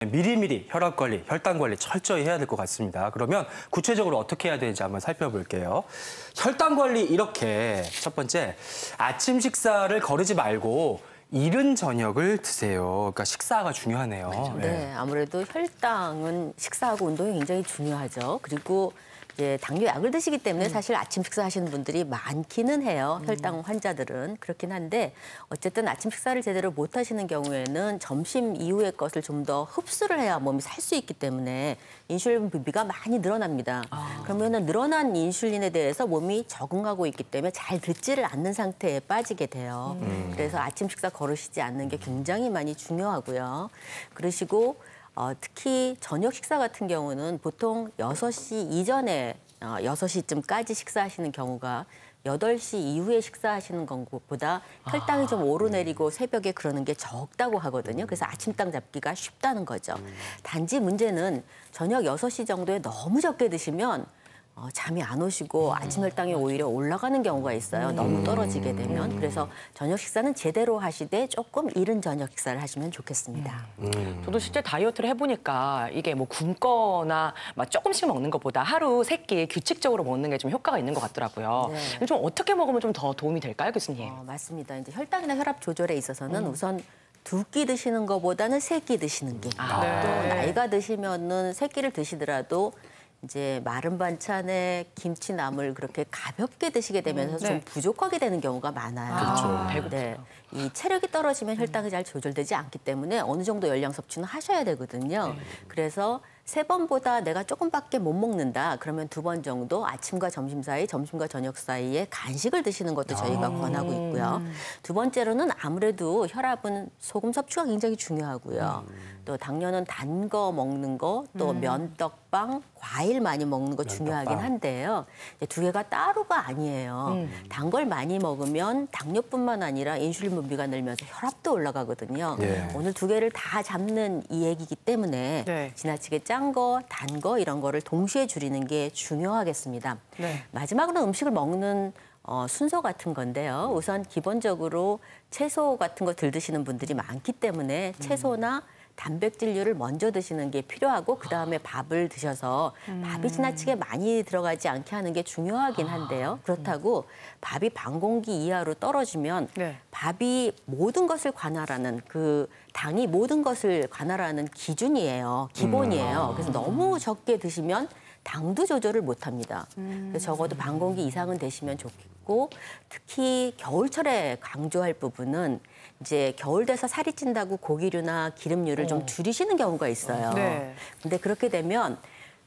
미리미리 혈압 관리, 혈당 관리 철저히 해야 될 것 같습니다. 그러면 구체적으로 어떻게 해야 되는지 한번 살펴볼게요. 혈당 관리 이렇게 첫 번째, 아침 식사를 거르지 말고 이른 저녁을 드세요. 그러니까 식사가 중요하네요. 네, 아무래도 혈당은 식사하고 운동이 굉장히 중요하죠. 그리고 이제 당뇨 약을 드시기 때문에 사실 아침 식사하시는 분들이 많기는 해요. 혈당 환자들은. 그렇긴 한데 어쨌든 아침 식사를 제대로 못 하시는 경우에는 점심 이후의 것을 좀 더 흡수를 해야 몸이 살 수 있기 때문에 인슐린 분비가 많이 늘어납니다. 그러면은 늘어난 인슐린에 대해서 몸이 적응하고 있기 때문에 잘 듣지를 않는 상태에 빠지게 돼요. 그래서 아침 식사 거르시지 않는 게 굉장히 많이 중요하고요. 그러시고 특히 저녁 식사 같은 경우는 보통 6시 이전에 6시쯤까지 식사하시는 경우가 8시 이후에 식사하시는 것보다 혈당이 좀 오르내리고 새벽에 그러는 게 적다고 하거든요. 그래서 아침당 잡기가 쉽다는 거죠. 단지 문제는 저녁 6시 정도에 너무 적게 드시면 잠이 안 오시고 아침 혈당이 오히려 올라가는 경우가 있어요. 너무 떨어지게 되면. 그래서 저녁 식사는 제대로 하시되 조금 이른 저녁 식사를 하시면 좋겠습니다. 저도 실제 다이어트를 해보니까 이게 뭐 굶거나 막 조금씩 먹는 것보다 하루 3끼 규칙적으로 먹는 게 좀 효과가 있는 것 같더라고요. 네. 좀 어떻게 먹으면 좀 더 도움이 될까요, 교수님? 맞습니다. 이제 혈당이나 혈압 조절에 있어서는 우선 2끼 드시는 것보다는 3끼 드시는 게. 또 나이가 드시면은 3끼를 드시더라도 이제 마른 반찬에 김치 나물 그렇게 가볍게 드시게 되면서 좀 부족하게 되는 경우가 많아요. 그렇죠. 네. 이 체력이 떨어지면 혈당이 잘 조절되지 않기 때문에 어느 정도 열량 섭취는 하셔야 되거든요. 그래서 3번보다 내가 조금밖에 못 먹는다. 그러면 2번 정도 아침과 점심 사이, 점심과 저녁 사이에 간식을 드시는 것도 저희가 권하고 있고요. 2번째로는 아무래도 혈압은 소금 섭취가 굉장히 중요하고요. 또 당뇨는 단 거 먹는 거, 또 면떡빵, 과일 많이 먹는 거 중요하긴 한데요. 이제 2개가 따로가 아니에요. 단 걸 많이 먹으면 당뇨뿐만 아니라 인슐린 분비가 늘면서 혈압도 올라가거든요. 오늘 2개를 다 잡는 이 얘기이기 때문에 지나치게 짠 거, 단 거 이런 거를 동시에 줄이는 게 중요하겠습니다. 마지막으로 음식을 먹는 순서 같은 건데요. 우선 기본적으로 채소 같은 거 덜 드시는 분들이 많기 때문에 채소나 단백질류를 먼저 드시는 게 필요하고 그다음에 밥을 드셔서 밥이 지나치게 많이 들어가지 않게 하는 게 중요하긴 한데요. 그렇다고 밥이 반 공기 이하로 떨어지면 밥이 모든 것을 관할하는 그 당이 모든 것을 관할하는 기준이에요. 기본이에요. 그래서 너무 적게 드시면 당도 조절을 못합니다. 그래서 적어도 반 공기 이상은 되시면 좋겠고 특히 겨울철에 강조할 부분은 이제 겨울 돼서 살이 찐다고 고기류나 기름류를 좀 줄이시는 경우가 있어요. 근데 그렇게 되면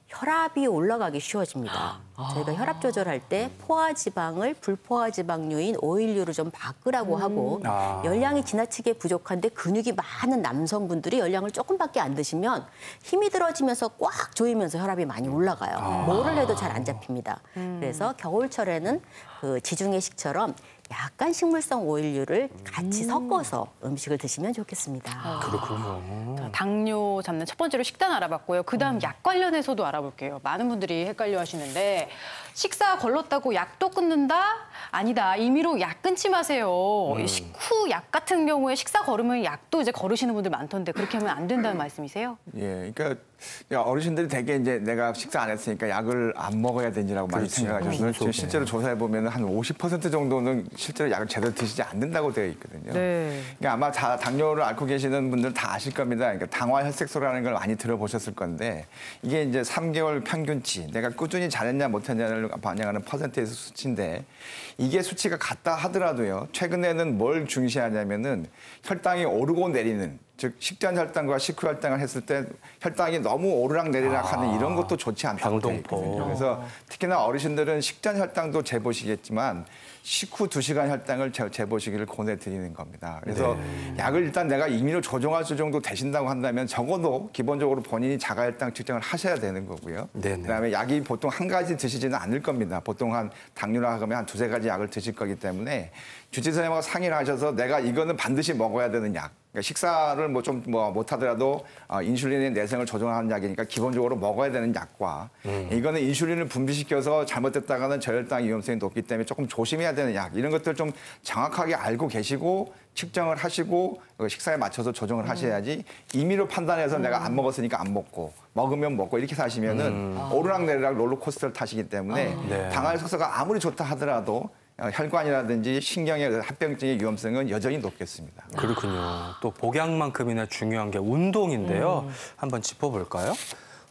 혈압이 올라가기 쉬워집니다. 저희가 혈압 조절할 때 포화지방을 불포화지방류인 오일류로 좀 바꾸라고 하고 열량이 지나치게 부족한데 근육이 많은 남성분들이 열량을 조금밖에 안 드시면 힘이 들어지면서 꽉 조이면서 혈압이 많이 올라가요. 뭐를 해도 잘 안 잡힙니다. 그래서 겨울철에는 그 지중해식처럼 약간 식물성 오일류를 같이 섞어서 음식을 드시면 좋겠습니다. 그렇군요. 당뇨 잡는 첫 번째로 식단 알아봤고요. 그다음 약 관련해서도 알아볼게요. 많은 분들이 헷갈려 하시는데 식사 걸렀다고 약도 끊는다? 아니다. 임의로 약 끊지 마세요. 식후 약 같은 경우에 식사 걸으면 약도 이제 거르시는 분들 많던데 그렇게 하면 안 된다는 말씀이세요? 예, 그러니까 어르신들이 되게 이제 내가 식사 안 했으니까 약을 안 먹어야 되지라고 많이 생각하셔서 지금 실제로 조사해 보면 한 50% 정도는 실제로 약을 제대로 드시지 않는다고 되어 있거든요. 그러니까 아마 당뇨를 앓고 계시는 분들 다 아실 겁니다. 그러니까 당화혈색소라는 걸 많이 들어보셨을 건데 이게 이제 3개월 평균치, 내가 꾸준히 잘했냐 못했냐를 반영하는 퍼센테이지 수치인데 이게 수치가 같다 하더라도요. 최근에는 뭘 중시하냐면은 혈당이 오르고 내리는. 즉 식전 혈당과 식후 혈당을 했을 때 혈당이 너무 오르락내리락 하는 이런 것도 좋지 않다고 되어 있거든요. 그래서 특히나 어르신들은 식전 혈당도 재보시겠지만 식후 2시간 혈당을 재보시기를 권해드리는 겁니다. 그래서 약을 일단 내가 임의로 조정할 수 정도 되신다고 한다면 적어도 기본적으로 본인이 자가혈당 측정을 하셔야 되는 거고요. 그다음에 약이 보통 한 가지 드시지는 않을 겁니다. 보통 한 당뇨라 하면 한 2~3가지 약을 드실 거기 때문에 주치의선생님하고 상의를 하셔서 내가 이거는 반드시 먹어야 되는 약. 그러니까 식사를 뭐 좀 못하더라도 인슐린의 내성을 조정하는 약이니까 기본적으로 먹어야 되는 약과 이거는 인슐린을 분비시켜서 잘못됐다가는 저혈당 위험성이 높기 때문에 조금 조심해야 되는 약 이런 것들 좀 정확하게 알고 계시고 측정을 하시고 식사에 맞춰서 조정을 하셔야지 임의로 판단해서 내가 안 먹었으니까 안 먹고 먹으면 먹고 이렇게 사시면은 오르락내리락 롤러코스터를 타시기 때문에 네. 당할 속도가 아무리 좋다 하더라도 혈관이라든지 신경의 합병증의 위험성은 여전히 높겠습니다. 그렇군요. 또 복약만큼이나 중요한 게 운동인데요. 한번 짚어볼까요?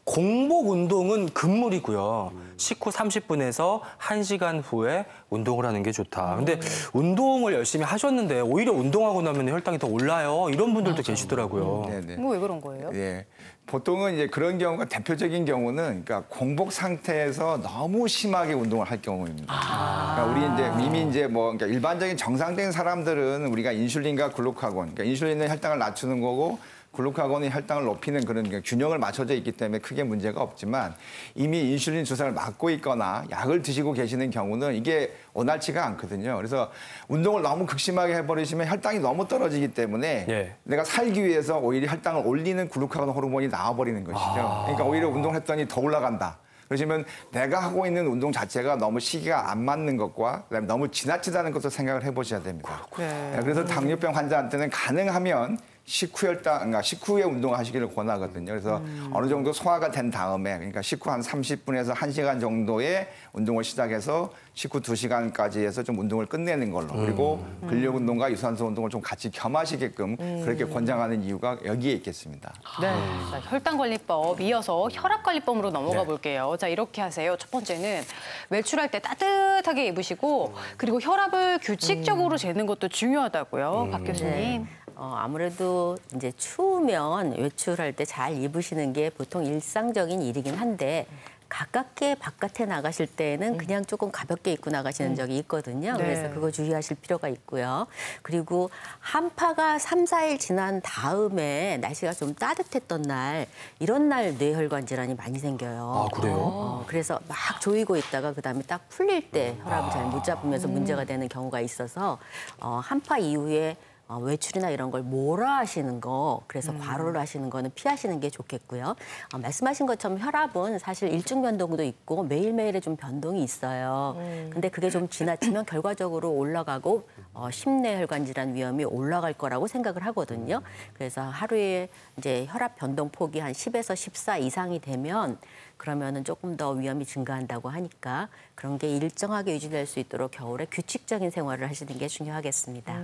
공복 운동은 금물이고요. 식후 30분에서 1시간 후에 운동을 하는 게 좋다. 근데 운동을 열심히 하셨는데 오히려 운동하고 나면 혈당이 더 올라요. 이런 분들도 계시더라고요. 네네. 뭐 왜 그런 거예요? 예. 보통은 이제 그런 경우가 대표적인 경우는 그러니까 공복 상태에서 너무 심하게 운동을 할 경우입니다. 그러니까 우리 이제 이미 이제 뭐 그러니까 일반적인 정상적인 사람들은 우리가 인슐린과 글루카곤, 그러니까 인슐린은 혈당을 낮추는 거고 글루카곤이 혈당을 높이는 그런 균형을 맞춰져 있기 때문에 크게 문제가 없지만 이미 인슐린 주사를 맞고 있거나 약을 드시고 계시는 경우는 이게 원활치가 않거든요. 그래서 운동을 너무 극심하게 해버리시면 혈당이 너무 떨어지기 때문에 예. 내가 살기 위해서 오히려 혈당을 올리는 글루카곤 호르몬이 나와버리는 것이죠. 그러니까 오히려 운동했더니 더 올라간다. 그러시면 내가 하고 있는 운동 자체가 너무 시기가 안 맞는 것과 그다음에 너무 지나치다는 것도 생각을 해보셔야 됩니다. 네. 그래서 당뇨병 환자한테는 가능하면 그러니까 식후에 운동하시기를 권하거든요. 그래서 어느 정도 소화가 된 다음에, 그러니까 식후 한 30분에서 1시간 정도의 운동을 시작해서 식후 2시간까지 해서 좀 운동을 끝내는 걸로. 그리고 근력 운동과 유산소 운동을 좀 같이 겸하시게끔 그렇게 권장하는 이유가 여기에 있겠습니다. 네. 자, 혈당관리법 이어서 혈압관리법으로 넘어가 네. 볼게요. 자, 이렇게 하세요. 첫 번째는 외출할 때 따뜻하게 입으시고 그리고 혈압을 규칙적으로 재는 것도 중요하다고요. 박 교수님. 네. 아무래도 이제 추우면 외출할 때 잘 입으시는 게 보통 일상적인 일이긴 한데 가깝게 바깥에 나가실 때는 그냥 조금 가볍게 입고 나가시는 적이 있거든요. 네. 그래서 그거 주의하실 필요가 있고요. 그리고 한파가 3, 4일 지난 다음에 날씨가 좀 따뜻했던 날 이런 날 뇌혈관 질환이 많이 생겨요. 아, 그래요? 그래서 막 조이고 있다가 그다음에 딱 풀릴 때 혈압을 잘 못 잡으면서 문제가 되는 경우가 있어서 한파 이후에 외출이나 이런 걸 몰아하시는 거, 그래서 과로를 하시는 거는 피하시는 게 좋겠고요. 말씀하신 것처럼 혈압은 사실 일중 변동도 있고 매일매일의 좀 변동이 있어요. 근데 그게 좀 지나치면 결과적으로 올라가고 심내혈관 질환 위험이 올라갈 거라고 생각을 하거든요. 그래서 하루에 이제 혈압 변동 폭이 한 10에서 14 이상이 되면 그러면은 조금 더 위험이 증가한다고 하니까 그런 게 일정하게 유지될 수 있도록 겨울에 규칙적인 생활을 하시는 게 중요하겠습니다.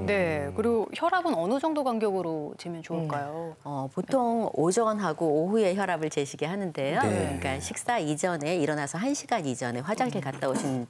네. 그리고 혈압은 어느 정도 간격으로 재면 좋을까요? 보통 오전하고 오후에 혈압을 재시게 하는데요. 네. 그러니까 식사 이전에 일어나서 1시간 이전에 화장실 갔다 오신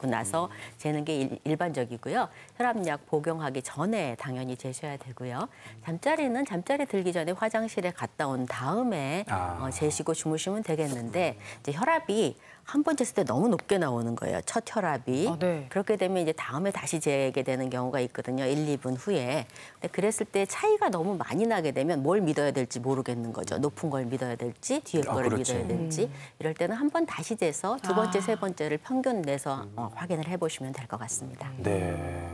나서 재는 게 일반적이고요. 혈압약 복용하기 전에 당연히 재셔야 되고요. 잠자리는 잠자리 들기 전에 화장실에 갔다 온 다음에 재시고 주무시면 되겠는데 이제 혈압이 한 번 쟀을 때 너무 높게 나오는 거예요. 첫 혈압이. 네. 그렇게 되면 이제 다음에 다시 재게 되는 경우가 있거든요. 1, 2분 후에. 근데 그랬을 때 차이가 너무 많이 나게 되면 뭘 믿어야 될지 모르겠는 거죠. 높은 걸 믿어야 될지 뒤에 거를 그렇지. 믿어야 될지. 이럴 때는 한 번 다시 재서 두 번째, 세 번째를 평균 내서 확인을 해보시면 될 것 같습니다. 네.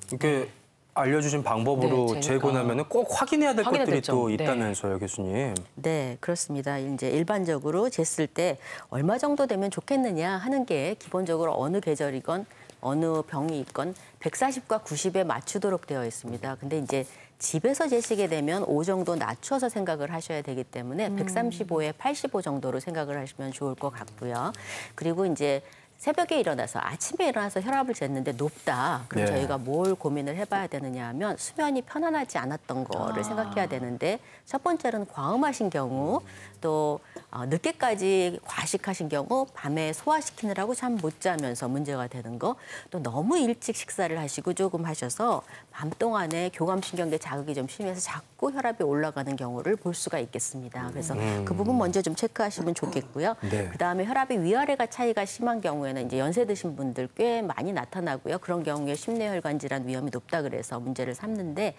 이렇게 알려주신 방법으로 네, 재고 나면은 꼭 확인해야 될 확인해야 것들이 되죠. 또 네. 있다면서요, 교수님. 네, 그렇습니다. 이제 일반적으로 쟀을 때 얼마 정도 되면 좋겠느냐 하는 게 기본적으로 어느 계절이건 어느 병이 있건 140과 90에 맞추도록 되어 있습니다. 근데 이제 집에서 재시게 되면 5 정도 낮춰서 생각을 하셔야 되기 때문에 135에 85 정도로 생각을 하시면 좋을 것 같고요. 그리고 이제 새벽에 일어나서 아침에 일어나서 혈압을 쟀는데 높다. 그럼 네. 저희가 뭘 고민을 해봐야 되느냐 하면 수면이 편안하지 않았던 거를 생각해야 되는데 첫 번째는 과음하신 경우 또 늦게까지 과식하신 경우 밤에 소화시키느라고 잠 못 자면서 문제가 되는 거 또 너무 일찍 식사를 하시고 조금 하셔서 밤 동안에 교감신경계 자극이 좀 심해서 자꾸 혈압이 올라가는 경우를 볼 수가 있겠습니다. 그래서 그 부분 먼저 좀 체크하시면 좋겠고요. 네. 그다음에 혈압이 위아래가 차이가 심한 경우에는 이제 연세 드신 분들 꽤 많이 나타나고요. 그런 경우에 심내혈관 질환 위험이 높다 그래서 문제를 삼는데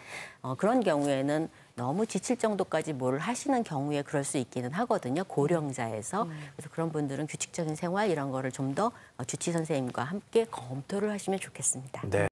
그런 경우에는 너무 지칠 정도까지 뭘 하시는 경우에 그럴 수 있기는 하거든요. 고령자에서. 그래서 그런 분들은 규칙적인 생활 이런 거를 좀 더 주치 선생님과 함께 검토를 하시면 좋겠습니다. 네.